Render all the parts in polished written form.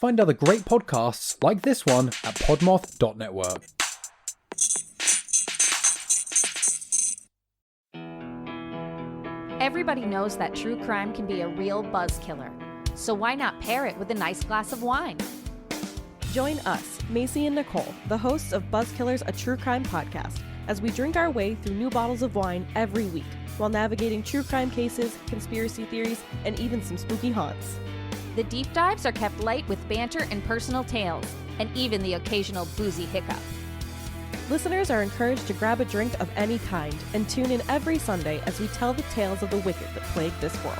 Find other great podcasts like this one at podmoth.network. Everybody knows that true crime can be a real buzz killer, so why not pair it with a nice glass of wine? Join us, Macy and Nicole, the hosts of Buzzkillers, a true crime podcast, as we drink our way through new bottles of wine every week, while navigating true crime cases, conspiracy theories, and even some spooky haunts. The deep dives are kept light with banter and personal tales, and even the occasional boozy hiccup. Listeners are encouraged to grab a drink of any kind and tune in every Sunday as we tell the tales of the wicked that plague this world.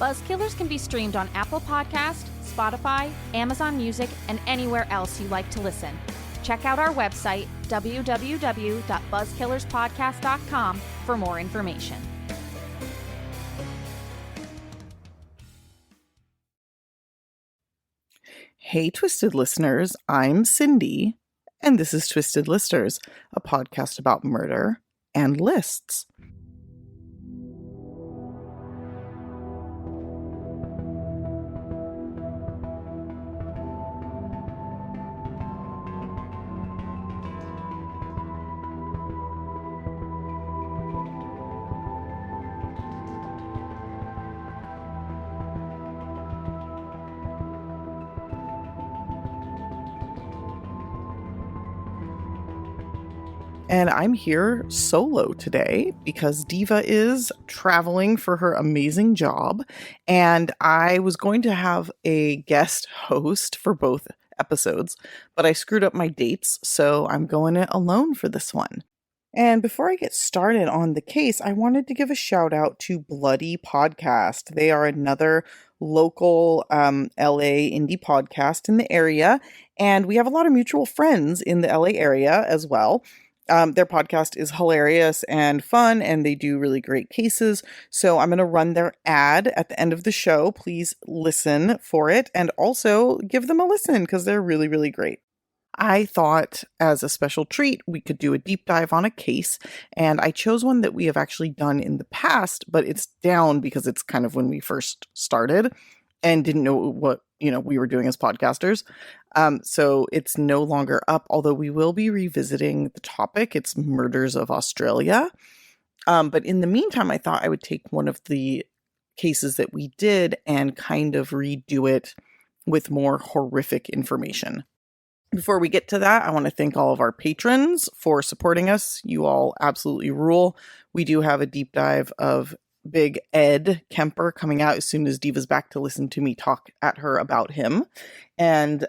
Buzzkillers can be streamed on Apple Podcast, Spotify, Amazon Music, and anywhere else you like to listen. Check out our website, www.buzzkillerspodcast.com, for more information. Hey, Twisted listeners, I'm Cindy, and this is Twisted Listers, a podcast about murder and lists. And I'm here solo today because Diva is traveling for her amazing job. And I was going to have a guest host for both episodes, but I screwed up my dates, so I'm going it alone for this one. And before I get started on the case, I wanted to give a shout out to Bloody Podcast. They are another local LA indie podcast in the area, and we have a lot of mutual friends in the LA area as well. Their podcast is hilarious and fun, and they do really great cases. So I'm going to run their ad at the end of the show. Please listen for it, and also give them a listen because they're really, really great. I thought as a special treat, we could do a deep dive on a case, and I chose one that we have actually done in the past, but it's down because it's kind of when we first started and didn't know what, we were doing as podcasters. So it's no longer up, although we will be revisiting the topic. It's Murders of Australia. But in the meantime, I thought I would take one of the cases that we did and kind of redo it with more horrific information. Before we get to that, I want to thank all of our patrons for supporting us. You all absolutely rule. We do have a deep dive of Big Ed Kemper coming out as soon as Diva's back to listen to me talk at her about him. And,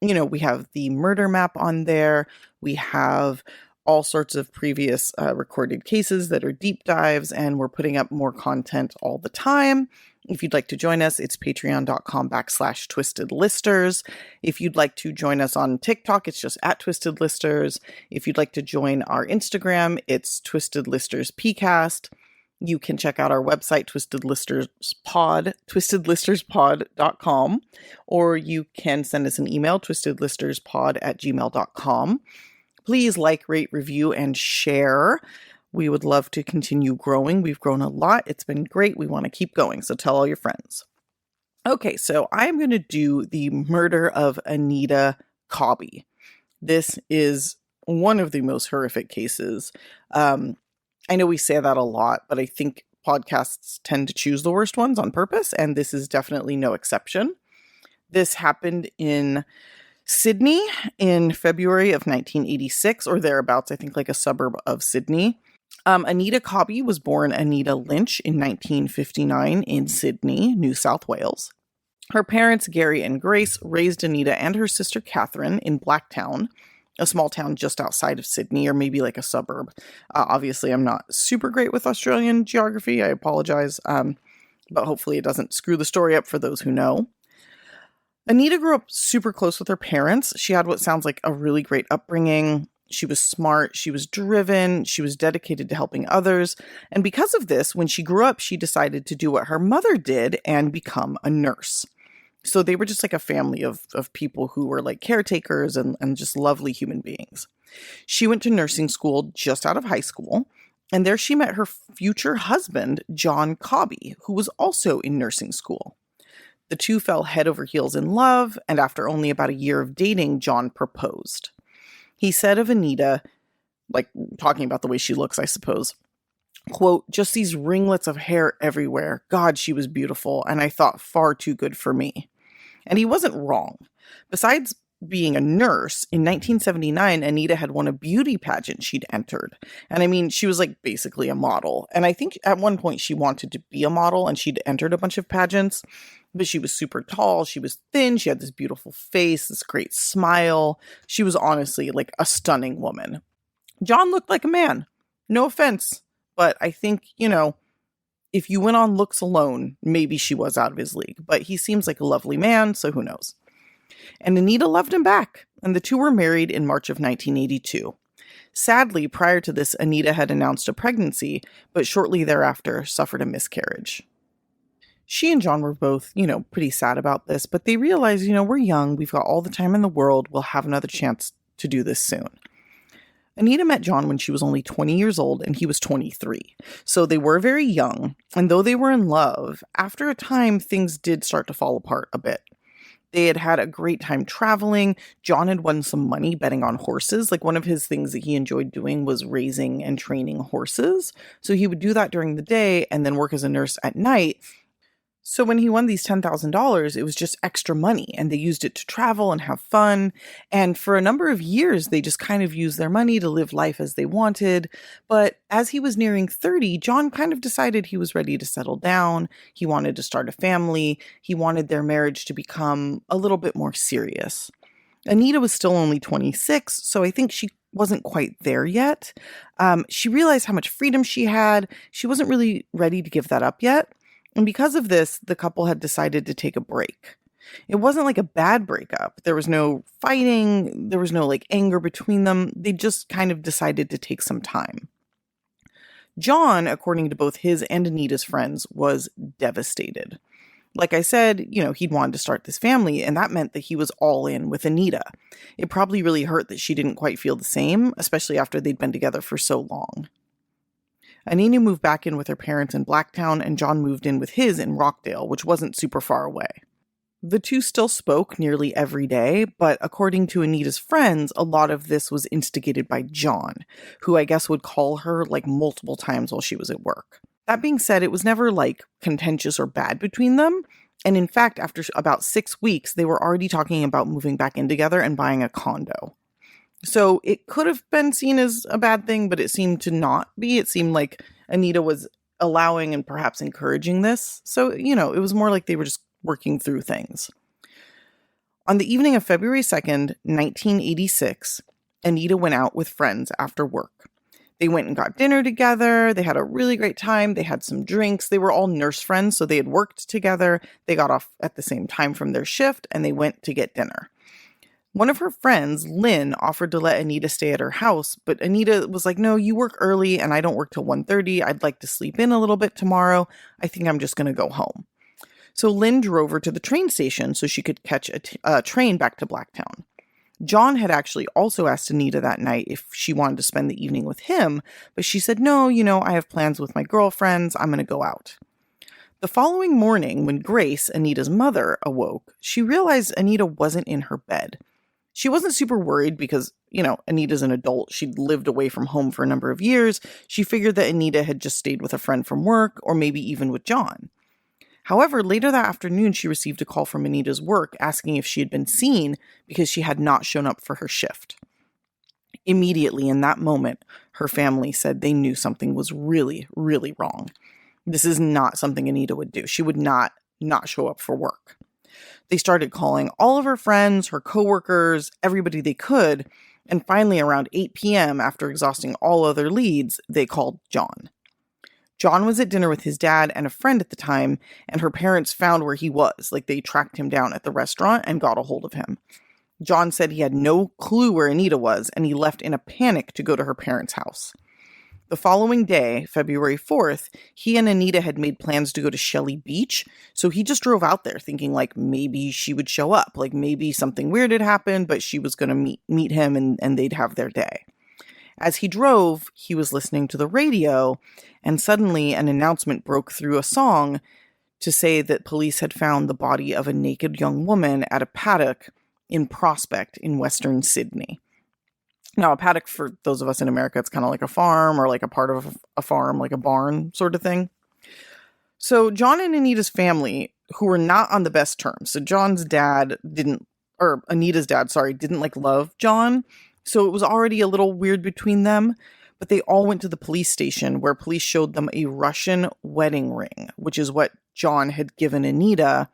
we have the murder map on there. We have all sorts of previous recorded cases that are deep dives, and we're putting up more content all the time. If you'd like to join us, it's patreon.com/twistedlisters. If you'd like to join us on TikTok, it's just @twistedlisters. If you'd like to join our Instagram, it's twistedlisterspcast. You can check out our website, twistedlisterspod.com, or you can send us an email, twistedlisterspod@gmail.com. Please like, rate, review, and share. We would love to continue growing. We've grown a lot. It's been great. We want to keep going. So tell all your friends. Okay, so I'm going to do the murder of Anita Cobby. This is one of the most horrific cases. I know we say that a lot, but I think podcasts tend to choose the worst ones on purpose, and this is definitely no exception. This happened in Sydney in February of 1986, or thereabouts, I think like a suburb of Sydney. Anita Cobby was born Anita Lynch in 1959 in Sydney, New South Wales. Her parents, Gary and Grace, raised Anita and her sister Catherine in Blacktown, a small town just outside of Sydney, or maybe like a suburb. Obviously, I'm not super great with Australian geography. I apologize, but hopefully it doesn't screw the story up for those who know. Anita grew up super close with her parents. She had what sounds like a really great upbringing. She was smart, she was driven, she was dedicated to helping others. And because of this, when she grew up, she decided to do what her mother did and become a nurse. So they were just like a family of people who were like caretakers and just lovely human beings. She went to nursing school just out of high school, and there she met her future husband, John Cobby, who was also in nursing school. The two fell head over heels in love, and after only about a year of dating, John proposed. He said of Anita, like talking about the way she looks, I suppose, quote, "Just these ringlets of hair everywhere. God, she was beautiful, and I thought far too good for me." And he wasn't wrong. Besides being a nurse, in 1979, Anita had won a beauty pageant she'd entered. And I mean, she was like basically a model. And I think at one point she wanted to be a model and she'd entered a bunch of pageants, but she was super tall. She was thin. She had this beautiful face, this great smile. She was honestly like a stunning woman. John looked like a man. No offense, but I think, if you went on looks alone, maybe she was out of his league. But he seems like a lovely man, so who knows? And Anita loved him back, and the two were married in March of 1982. Sadly, prior to this, Anita had announced a pregnancy, but shortly thereafter suffered a miscarriage. She and John were both, pretty sad about this, but they realized, we're young, we've got all the time in the world, we'll have another chance to do this soon. Anita met John when she was only 20 years old and he was 23. So they were very young, and though they were in love, after a time things did start to fall apart a bit. They had had a great time traveling. John had won some money betting on horses. Like one of his things that he enjoyed doing was raising and training horses. So he would do that during the day and then work as a nurse at night. So when he won these $10,000, it was just extra money, and they used it to travel and have fun. And for a number of years, they just kind of used their money to live life as they wanted. But as he was nearing 30, John kind of decided he was ready to settle down. He wanted to start a family. He wanted their marriage to become a little bit more serious. Anita was still only 26, so I think she wasn't quite there yet. She realized how much freedom she had. She wasn't really ready to give that up yet. And because of this, the couple had decided to take a break. It wasn't like a bad breakup. There was no fighting. There was no anger between them. They just kind of decided to take some time. John, according to both his and Anita's friends, was devastated. Like I said, he'd wanted to start this family, and that meant that he was all in with Anita. It probably really hurt that she didn't quite feel the same, especially after they'd been together for so long. Anita moved back in with her parents in Blacktown, and John moved in with his in Rockdale, which wasn't super far away. The two still spoke nearly every day, but according to Anita's friends, a lot of this was instigated by John, who I guess would call her multiple times while she was at work. That being said, it was never contentious or bad between them. And in fact, after about 6 weeks, they were already talking about moving back in together and buying a condo. So it could have been seen as a bad thing, but it seemed to not be. It seemed like Anita was allowing and perhaps encouraging this. So, it was more like they were just working through things. On the evening of February 2nd, 1986, Anita went out with friends after work. They went and got dinner together. They had a really great time. They had some drinks. They were all nurse friends, so they had worked together. They got off at the same time from their shift, and they went to get dinner. One of her friends, Lynn, offered to let Anita stay at her house, but Anita was like, "No, you work early and I don't work till 1:30. I'd like to sleep in a little bit tomorrow. I think I'm just going to go home." So Lynn drove her to the train station so she could catch a train back to Blacktown. John had actually also asked Anita that night if she wanted to spend the evening with him, but she said, "No, I have plans with my girlfriends. I'm going to go out." The following morning, when Grace, Anita's mother, awoke, she realized Anita wasn't in her bed. She wasn't super worried because, Anita's an adult. She'd lived away from home for a number of years. She figured that Anita had just stayed with a friend from work or maybe even with John. However, later that afternoon, she received a call from Anita's work asking if she had been seen because she had not shown up for her shift. Immediately in that moment, her family said they knew something was really, really wrong. This is not something Anita would do. She would not show up for work. They started calling all of her friends, her coworkers, everybody they could, and finally around 8 p.m., after exhausting all other leads, they called John. John was at dinner with his dad and a friend at the time, and her parents found where he was. They tracked him down at the restaurant and got a hold of him. John said he had no clue where Anita was, and he left in a panic to go to her parents' house. The following day, February 4th, he and Anita had made plans to go to Shelley Beach, so he just drove out there thinking maybe she would show up, maybe something weird had happened, but she was going to meet him and they'd have their day. As he drove, he was listening to the radio, and suddenly an announcement broke through a song to say that police had found the body of a naked young woman at a paddock in Prospect in Western Sydney. Now, a paddock, for those of us in America, it's kind of like a farm or like a part of a farm, like a barn sort of thing. So John and Anita's family, who were not on the best terms. So Anita's dad, didn't like love John. So it was already a little weird between them. But they all went to the police station where police showed them a Russian wedding ring, which is what John had given Anita,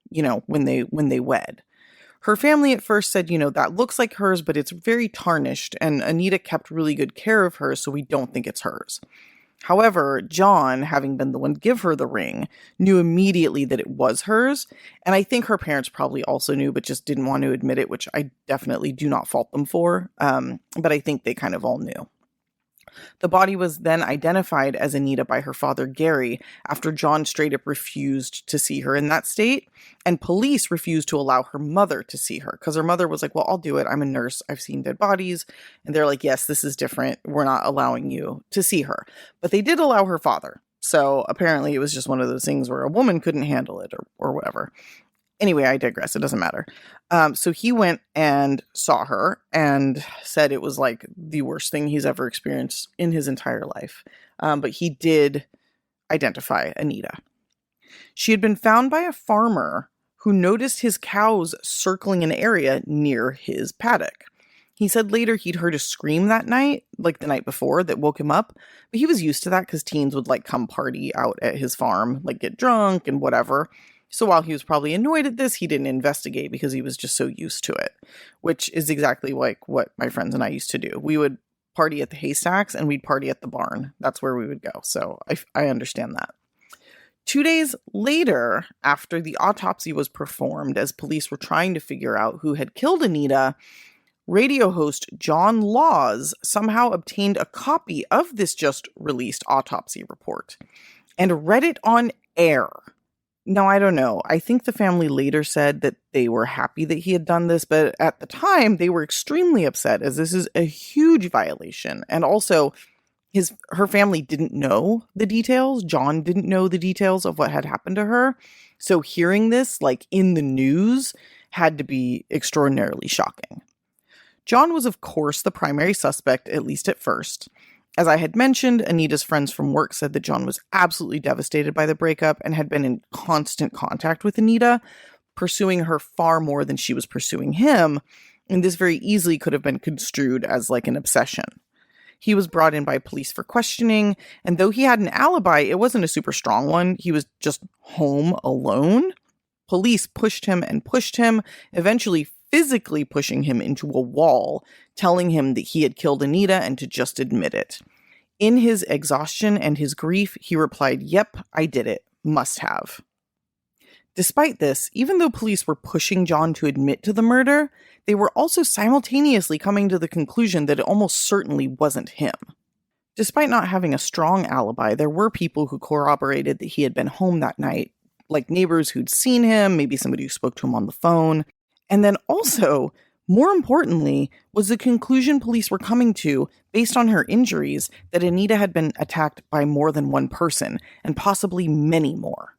when they wed. Her family at first said, that looks like hers, but it's very tarnished, and Anita kept really good care of her, so we don't think it's hers. However, John, having been the one to give her the ring, knew immediately that it was hers, and I think her parents probably also knew, but just didn't want to admit it, which I definitely do not fault them for, but I think they kind of all knew. The body was then identified as Anita by her father, Gary, after John straight up refused to see her in that state, and police refused to allow her mother to see her, because her mother was like, well, I'll do it. I'm a nurse. I've seen dead bodies. And they're like, yes, this is different. We're not allowing you to see her. But they did allow her father. So apparently it was just one of those things where a woman couldn't handle it or whatever. Anyway, I digress. It doesn't matter. So he went and saw her and said it was like the worst thing he's ever experienced in his entire life. But he did identify Anita. She had been found by a farmer who noticed his cows circling an area near his paddock. He said later he'd heard a scream that night, like the night before, that woke him up. But he was used to that because teens would like come party out at his farm, like get drunk and whatever. So while he was probably annoyed at this, he didn't investigate because he was just so used to it, which is exactly like what my friends and I used to do. We would party at the haystacks and we'd party at the barn. That's where we would go. So I understand that. 2 days later, after the autopsy was performed, as police were trying to figure out who had killed Anita, radio host John Laws somehow obtained a copy of this just released autopsy report and read it on air. Now, I don't know. I think the family later said that they were happy that he had done this, but at the time they were extremely upset as this is a huge violation. And also, her family didn't know the details. John didn't know the details of what had happened to her. So hearing this, like in the news, had to be extraordinarily shocking. John was, of course, the primary suspect, at least at first. As I had mentioned, Anita's friends from work said that John was absolutely devastated by the breakup and had been in constant contact with Anita, pursuing her far more than she was pursuing him, and this very easily could have been construed as like an obsession. He was brought in by police for questioning, and though he had an alibi, it wasn't a super strong one. He was just home alone. Police pushed him and pushed him, eventually physically pushing him into a wall, telling him that he had killed Anita and to just admit it. In his exhaustion and his grief, he replied, "Yep, I did it. Must have." Despite this, even though police were pushing John to admit to the murder, they were also simultaneously coming to the conclusion that it almost certainly wasn't him. Despite not having a strong alibi, there were people who corroborated that he had been home that night, like neighbors who'd seen him, maybe somebody who spoke to him on the phone. And then also, more importantly, was the conclusion police were coming to, based on her injuries, that Anita had been attacked by more than one person, and possibly many more.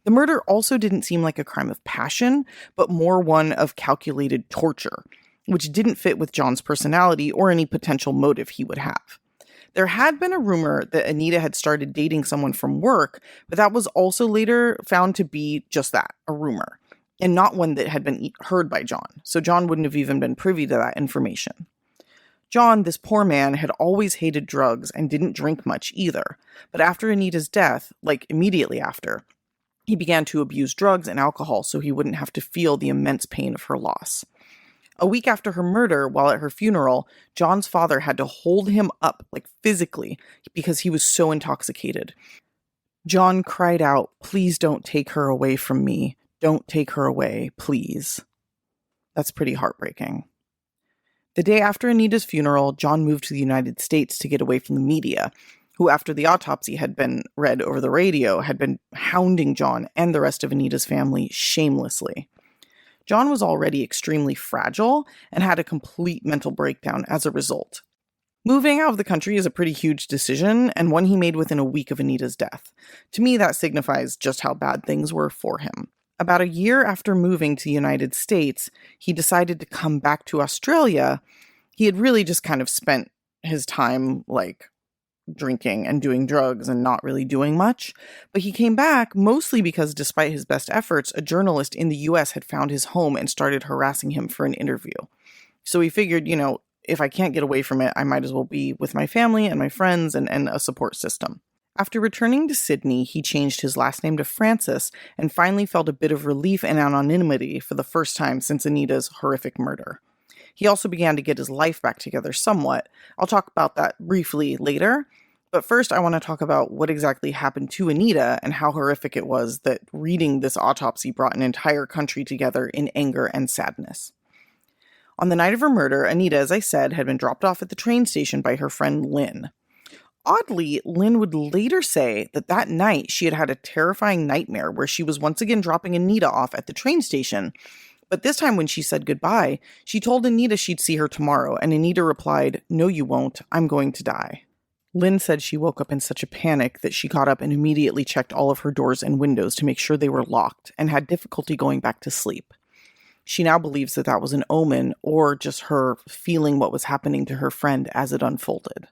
The murder also didn't seem like a crime of passion, but more one of calculated torture, which didn't fit with John's personality or any potential motive he would have. There had been a rumor that Anita had started dating someone from work, but that was also later found to be just that, a rumor, and not one that had been heard by John, so John wouldn't have even been privy to that information. John, this poor man, had always hated drugs and didn't drink much either, but after Anita's death, like immediately after, he began to abuse drugs and alcohol so he wouldn't have to feel the immense pain of her loss. A week after her murder, while at her funeral, John's father had to hold him up, like physically, because he was so intoxicated. John cried out, "Please don't take her away from me. Don't take her away, please." That's pretty heartbreaking. The day after Anita's funeral, John moved to the United States to get away from the media, who, after the autopsy had been read over the radio, had been hounding John and the rest of Anita's family shamelessly. John was already extremely fragile and had a complete mental breakdown as a result. Moving out of the country is a pretty huge decision, and one he made within a week of Anita's death. To me, that signifies just how bad things were for him. About a year after moving to the United States, he decided to come back to Australia. He had really just kind of spent his time, drinking and doing drugs and not really doing much. But he came back mostly because, despite his best efforts, a journalist in the US had found his home and started harassing him for an interview. So he figured, if I can't get away from it, I might as well be with my family and my friends and a support system. After returning to Sydney, he changed his last name to Francis and finally felt a bit of relief and anonymity for the first time since Anita's horrific murder. He also began to get his life back together somewhat. I'll talk about that briefly later. But first, I want to talk about what exactly happened to Anita and how horrific it was that reading this autopsy brought an entire country together in anger and sadness. On the night of her murder, Anita, as I said, had been dropped off at the train station by her friend Lynn. Oddly, Lynn would later say that night she had had a terrifying nightmare where she was once again dropping Anita off at the train station. But this time when she said goodbye, she told Anita she'd see her tomorrow, and Anita replied, "No, you won't. I'm going to die." Lynn said she woke up in such a panic that she got up and immediately checked all of her doors and windows to make sure they were locked and had difficulty going back to sleep. She now believes that was an omen or just her feeling what was happening to her friend as it unfolded.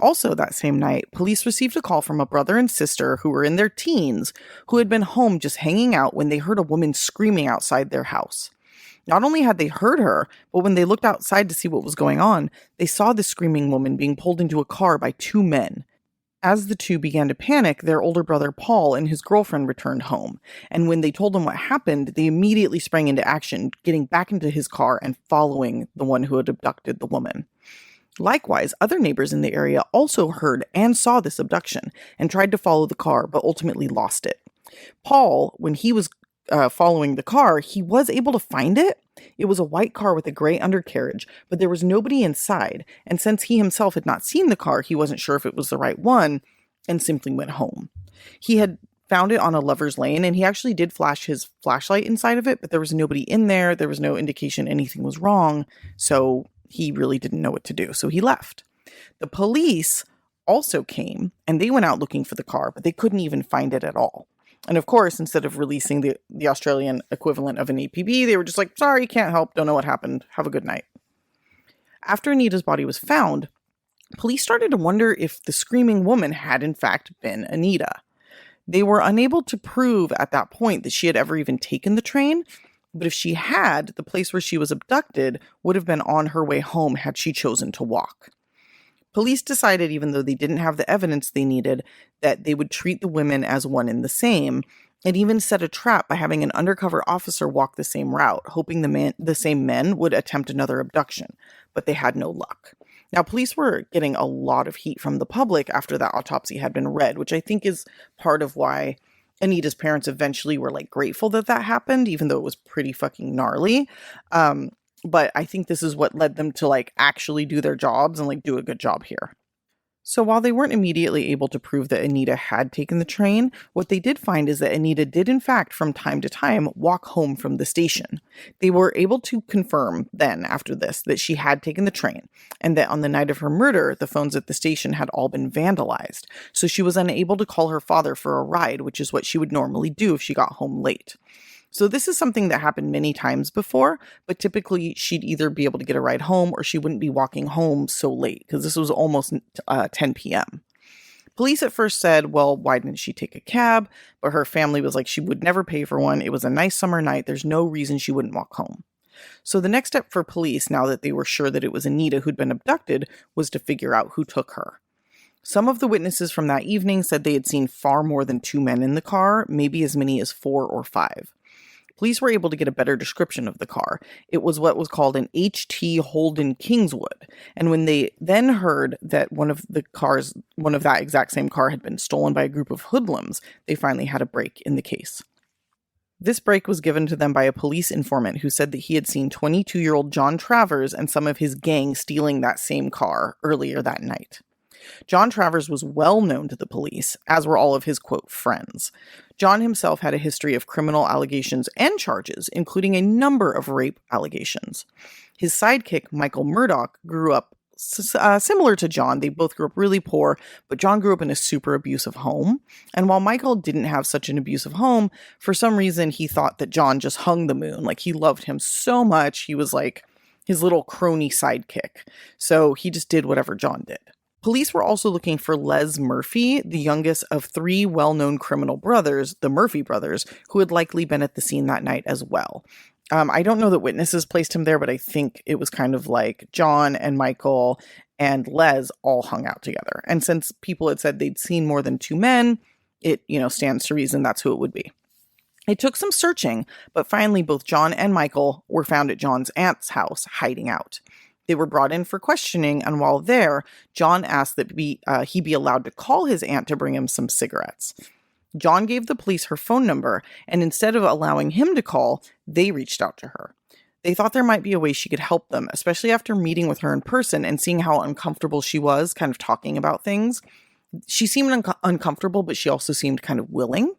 Also that same night, police received a call from a brother and sister who were in their teens who had been home just hanging out when they heard a woman screaming outside their house. Not only had they heard her, but when they looked outside to see what was going on, they saw the screaming woman being pulled into a car by two men. As the two began to panic, their older brother Paul and his girlfriend returned home, and when they told him what happened, they immediately sprang into action, getting back into his car and following the one who had abducted the woman. Likewise, other neighbors in the area also heard and saw this abduction and tried to follow the car, but ultimately lost it. Paul, when he was following the car, he was able to find it. It was a white car with a gray undercarriage, but there was nobody inside, and since he himself had not seen the car, he wasn't sure if it was the right one, and simply went home. He had found it on a lover's lane, and he actually did flash his flashlight inside of it, but there was nobody in there. There was no indication anything was wrong, so he really didn't know what to do, so he left. The police also came, and they went out looking for the car, but they couldn't even find it at all. And of course, instead of releasing the Australian equivalent of an APB, they were just like, "Sorry, can't help, don't know what happened, have a good night." After Anita's body was found, police started to wonder if the screaming woman had in fact been Anita. They were unable to prove at that point that she had ever even taken the train, but if she had, the place where she was abducted would have been on her way home had she chosen to walk. Police decided, even though they didn't have the evidence they needed, that they would treat the women as one and the same, and even set a trap by having an undercover officer walk the same route, hoping the same men would attempt another abduction, but they had no luck. Now, police were getting a lot of heat from the public after that autopsy had been read, which I think is part of why Anita's parents eventually were grateful that happened, even though it was pretty fucking gnarly. But I think this is what led them to actually do their jobs and do a good job here. So while they weren't immediately able to prove that Anita had taken the train, what they did find is that Anita did in fact from time to time walk home from the station. They were able to confirm then after this that she had taken the train, and that on the night of her murder, the phones at the station had all been vandalized. So she was unable to call her father for a ride, which is what she would normally do if she got home late. So this is something that happened many times before, but typically she'd either be able to get a ride home or she wouldn't be walking home so late because this was almost 10 p.m. Police at first said, well, why didn't she take a cab? But her family was like, she would never pay for one. It was a nice summer night. There's no reason she wouldn't walk home. So the next step for police, now that they were sure that it was Anita who'd been abducted, was to figure out who took her. Some of the witnesses from that evening said they had seen far more than two men in the car, maybe as many as 4 or 5. Police were able to get a better description of the car. It was what was called an HT Holden Kingswood. And when they then heard that one of that exact same car had been stolen by a group of hoodlums, they finally had a break in the case. This break was given to them by a police informant who said that he had seen 22-year-old John Travers and some of his gang stealing that same car earlier that night. John Travers was well known to the police, as were all of his, quote, friends. John himself had a history of criminal allegations and charges, including a number of rape allegations. His sidekick, Michael Murdoch, grew up similar to John. They both grew up really poor, but John grew up in a super abusive home. And while Michael didn't have such an abusive home, for some reason he thought that John just hung the moon. Like, he loved him so much. He was like his little crony sidekick. So he just did whatever John did. Police were also looking for Les Murphy, the youngest of 3 well-known criminal brothers, the Murphy brothers, who had likely been at the scene that night as well. I don't know that witnesses placed him there, but I think it was kind of like John and Michael and Les all hung out together. And since people had said they'd seen more than 2 men, it, stands to reason that's who it would be. It took some searching, but finally both John and Michael were found at John's aunt's house, hiding out. They were brought in for questioning, and while there, John asked that he be allowed to call his aunt to bring him some cigarettes. John gave the police her phone number, and instead of allowing him to call, they reached out to her. They thought there might be a way she could help them, especially after meeting with her in person and seeing how uncomfortable she was kind of talking about things. She seemed uncomfortable, but she also seemed kind of willing.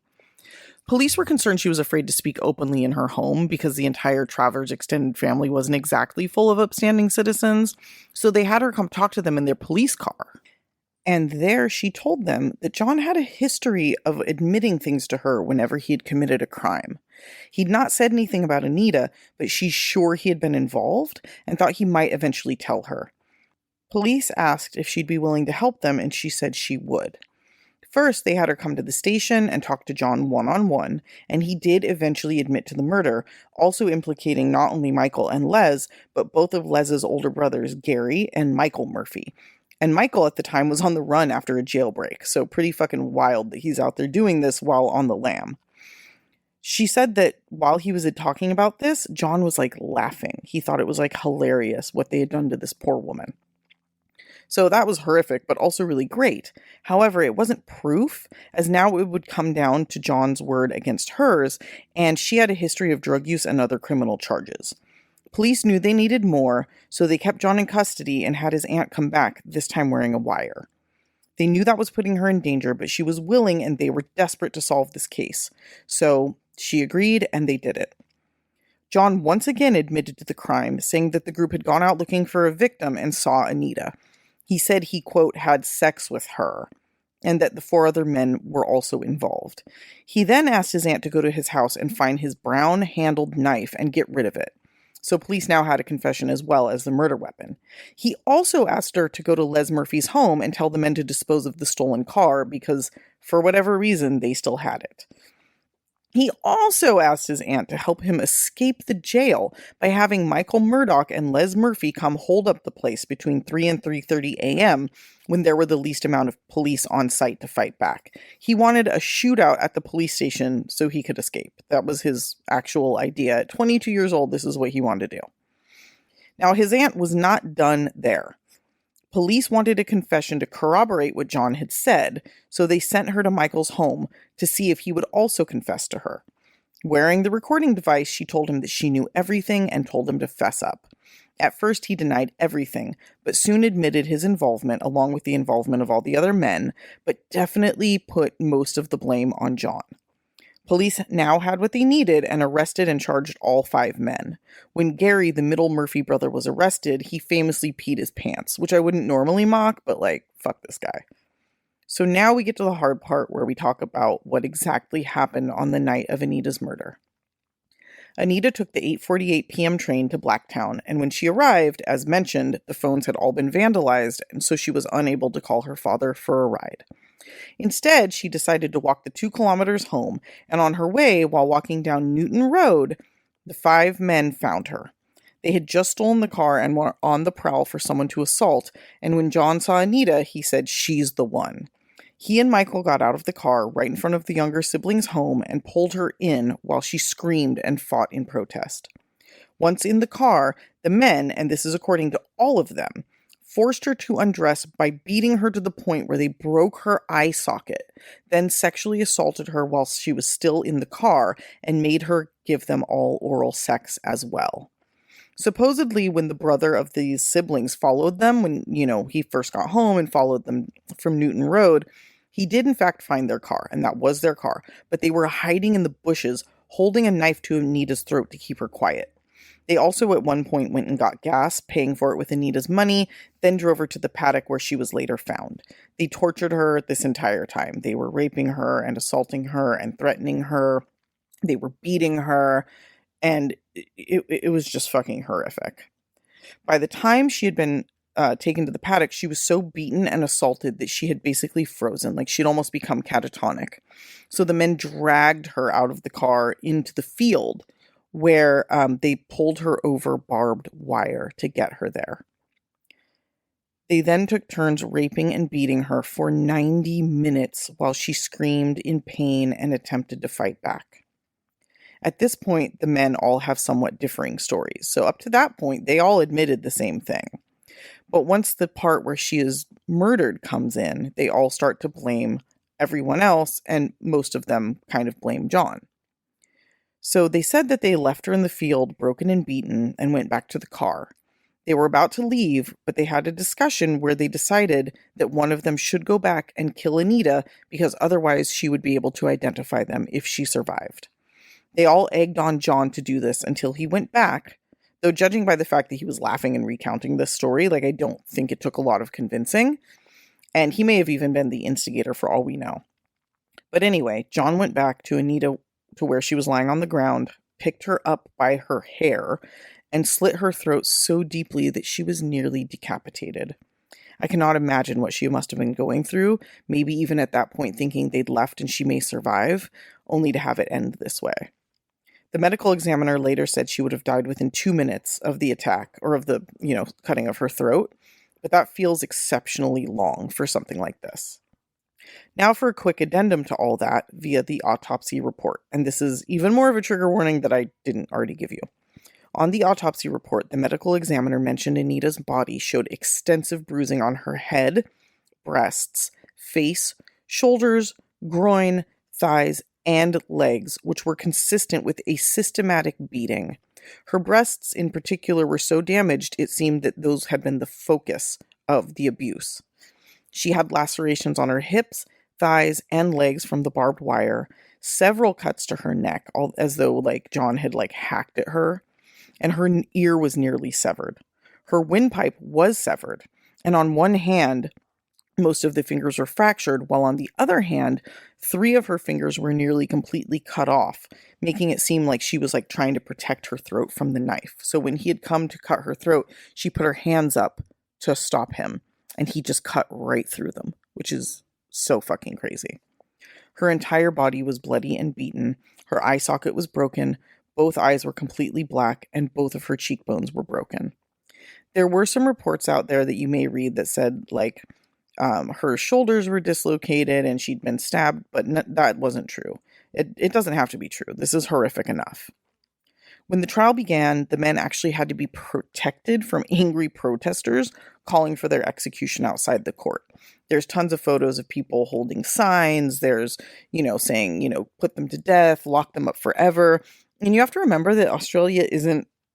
Police were concerned she was afraid to speak openly in her home because the entire Travers extended family wasn't exactly full of upstanding citizens, so they had her come talk to them in their police car. And there she told them that John had a history of admitting things to her whenever he had committed a crime. He'd not said anything about Anita, but she's sure he had been involved and thought he might eventually tell her. Police asked if she'd be willing to help them, and she said she would. First, they had her come to the station and talk to John one-on-one, and he did eventually admit to the murder, also implicating not only Michael and Les, but both of Les's older brothers, Gary and Michael Murphy. And Michael at the time was on the run after a jailbreak, so pretty fucking wild that he's out there doing this while on the lam. She said that while he was talking about this, John was like laughing. He thought it was like hilarious what they had done to this poor woman. So that was horrific, but also really great. However, it wasn't proof, as now it would come down to John's word against hers, and she had a history of drug use and other criminal charges. Police knew they needed more, so they kept John in custody and had his aunt come back, this time wearing a wire. They knew that was putting her in danger, but she was willing and they were desperate to solve this case. So she agreed and they did it. John once again admitted to the crime, saying that the group had gone out looking for a victim and saw Anita. He said he, quote, had sex with her, and that the 4 other men were also involved. He then asked his aunt to go to his house and find his brown-handled knife and get rid of it. So police now had a confession as well as the murder weapon. He also asked her to go to Les Murphy's home and tell the men to dispose of the stolen car because, for whatever reason, they still had it. He also asked his aunt to help him escape the jail by having Michael Murdoch and Les Murphy come hold up the place between 3 and 3:30 a.m. when there were the least amount of police on site to fight back. He wanted a shootout at the police station so he could escape. That was his actual idea. At 22 years old, this is what he wanted to do. Now, his aunt was not done there. Police wanted a confession to corroborate what John had said, so they sent her to Michael's home to see if he would also confess to her. Wearing the recording device, she told him that she knew everything and told him to fess up. At first, he denied everything, but soon admitted his involvement along with the involvement of all the other men, but definitely put most of the blame on John. Police now had what they needed and arrested and charged all 5 men. When Gary, the middle Murphy brother, was arrested, he famously peed his pants, which I wouldn't normally mock, but fuck this guy. So now we get to the hard part where we talk about what exactly happened on the night of Anita's murder. Anita took the 8:48 p.m. train to Blacktown, and when she arrived, as mentioned, the phones had all been vandalized, and so she was unable to call her father for a ride. Instead, she decided to walk the 2 kilometers home, and on her way, while walking down Newton Road, the 5 men found her. They had just stolen the car and were on the prowl for someone to assault, and when John saw Anita, he said, "She's the one." He and Michael got out of the car right in front of the younger sibling's home and pulled her in while she screamed and fought in protest. Once in the car, the men, and this is according to all of them, forced her to undress by beating her to the point where they broke her eye socket, then sexually assaulted her while she was still in the car and made her give them all oral sex as well. Supposedly, when the brother of these siblings followed them, when, he first got home and followed them from Newton Road, he did in fact find their car, and that was their car, but they were hiding in the bushes, holding a knife to Anita's throat to keep her quiet. They also at one point went and got gas, paying for it with Anita's money, then drove her to the paddock where she was later found. They tortured her this entire time. They were raping her and assaulting her and threatening her. They were beating her, and it was just fucking horrific. By the time she had been taken to the paddock, she was so beaten and assaulted that she had basically frozen, like she'd almost become catatonic. So the men dragged her out of the car into the field where they pulled her over barbed wire to get her there. They then took turns raping and beating her for 90 minutes while she screamed in pain and attempted to fight back. At this point, the men all have somewhat differing stories. So up to that point, they all admitted the same thing. But once the part where she is murdered comes in, they all start to blame everyone else, and most of them kind of blame John. So they said that they left her in the field, broken and beaten, and went back to the car. They were about to leave, but they had a discussion where they decided that one of them should go back and kill Anita because otherwise she would be able to identify them if she survived. They all egged on John to do this until he went back, though judging by the fact that he was laughing and recounting this story, I don't think it took a lot of convincing, and he may have even been the instigator for all we know. But anyway, John went back to Anita to where she was lying on the ground, picked her up by her hair, and slit her throat so deeply that she was nearly decapitated. I cannot imagine what she must have been going through, maybe even at that point thinking they'd left and she may survive, only to have it end this way. The medical examiner later said she would have died within 2 minutes of the attack, or of the, cutting of her throat, but that feels exceptionally long for something like this. Now for a quick addendum to all that via the autopsy report, and this is even more of a trigger warning that I didn't already give you. On the autopsy report, the medical examiner mentioned Anita's body showed extensive bruising on her head, breasts, face, shoulders, groin, thighs, and legs, which were consistent with a systematic beating. Her breasts in particular were so damaged it seemed that those had been the focus of the abuse. She had lacerations on her hips, thighs, and legs from the barbed wire, several cuts to her neck, as though John had hacked at her, and her ear was nearly severed. Her windpipe was severed, and on one hand, most of the fingers were fractured, while on the other hand, 3 of her fingers were nearly completely cut off, making it seem like she was trying to protect her throat from the knife. So when he had come to cut her throat, she put her hands up to stop him, and he just cut right through them, which is so fucking crazy. Her entire body was bloody and beaten. Her eye socket was broken. Both eyes were completely black, and both of her cheekbones were broken. There were some reports out there that you may read that said, her shoulders were dislocated and she'd been stabbed, but that wasn't true. It doesn't have to be true. This is horrific enough. When the trial began, the men actually had to be protected from angry protesters calling for their execution outside the court. There's tons of photos of people holding signs. There's, saying, put them to death, lock them up forever. And you have to remember that Australia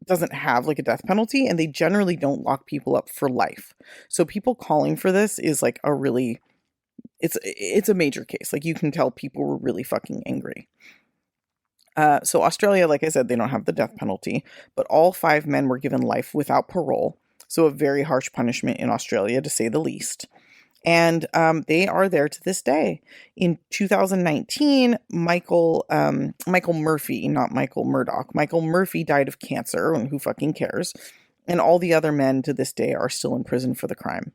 doesn't have a death penalty, and they generally don't lock people up for life. So people calling for this is it's a major case. You can tell people were really fucking angry. So Australia, like I said, they don't have the death penalty, but all 5 men were given life without parole. So a very harsh punishment in Australia, to say the least. And they are there to this day. In 2019, Michael Murphy, not Michael Murdoch, Michael Murphy died of cancer, and who fucking cares? And all the other men to this day are still in prison for the crime.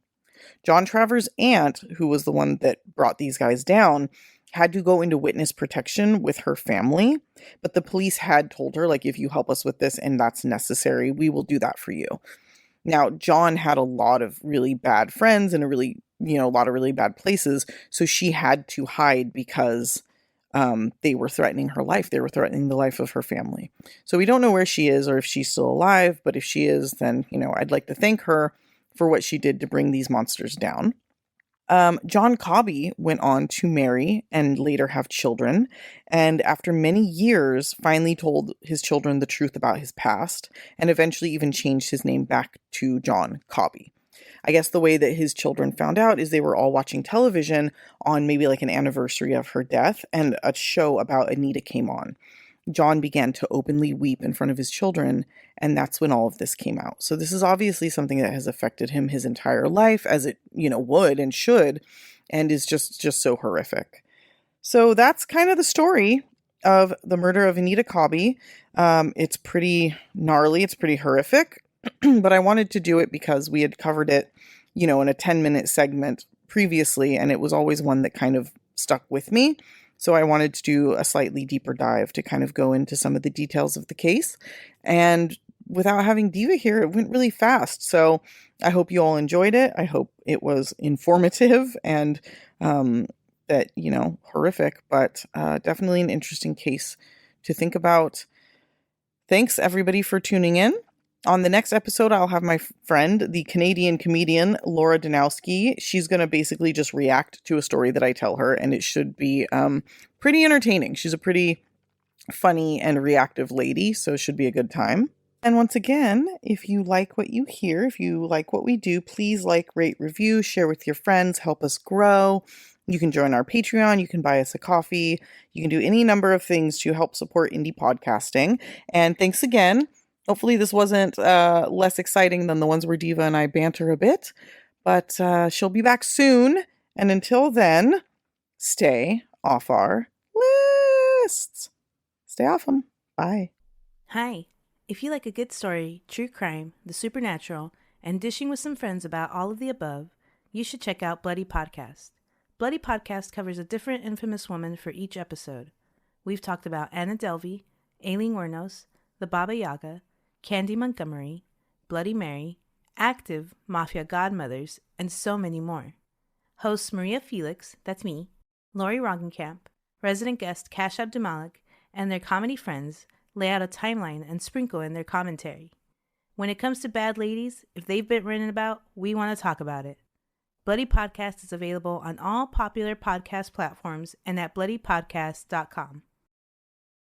John Travers' aunt, who was the one that brought these guys down, had to go into witness protection with her family, but the police had told her, if you help us with this and that's necessary, we will do that for you. Now, John had a lot of really bad friends and a lot of really bad places, so she had to hide because they were threatening her life. They were threatening the life of her family. So we don't know where she is or if she's still alive, but if she is, then, I'd like to thank her for what she did to bring these monsters down. John Cobby went on to marry and later have children, and after many years finally told his children the truth about his past, and eventually even changed his name back to John Cobby. I guess the way that his children found out is they were all watching television on maybe an anniversary of her death, and a show about Anita came on. John began to openly weep in front of his children, and that's when all of this came out. So this is obviously something that has affected him his entire life, as it, would and should, and is just so horrific. So that's kind of the story of the murder of Anita Cobby. It's pretty gnarly, it's pretty horrific, but I wanted to do it because we had covered it, in a 10-minute segment previously, and it was always one that kind of stuck with me. So I wanted to do a slightly deeper dive to kind of go into some of the details of the case. And without having Diva here, it went really fast. So I hope you all enjoyed it. I hope it was informative and that, horrific, but definitely an interesting case to think about. Thanks, everybody, for tuning in. On the next episode, I'll have my friend, the Canadian comedian Laura Danowski. She's going to basically just react to a story that I tell her, and it should be pretty entertaining. She's a pretty funny and reactive lady, so it should be a good time. And once again, if you like what you hear, if you like what we do, please like, rate, review, share with your friends, help us grow. You can join our Patreon. You can buy us a coffee. You can do any number of things to help support indie podcasting. And thanks again. Hopefully this wasn't less exciting than the ones where Diva and I banter a bit, but she'll be back soon. And until then, stay off our lists. Stay off them. Bye. Hi. If you like a good story, true crime, the supernatural, and dishing with some friends about all of the above, you should check out Bloody Podcast. Bloody Podcast covers a different infamous woman for each episode. We've talked about Anna Delvey, Aileen Wuornos, the Baba Yaga, Candy Montgomery, Bloody Mary, active Mafia Godmothers, and so many more. Hosts Maria Felix, that's me, Lori Roggenkamp, resident guest Kash Abdumalik, and their comedy friends lay out a timeline and sprinkle in their commentary. When it comes to bad ladies, if they've been written about, we want to talk about it. Bloody Podcast is available on all popular podcast platforms and at bloodypodcast.com.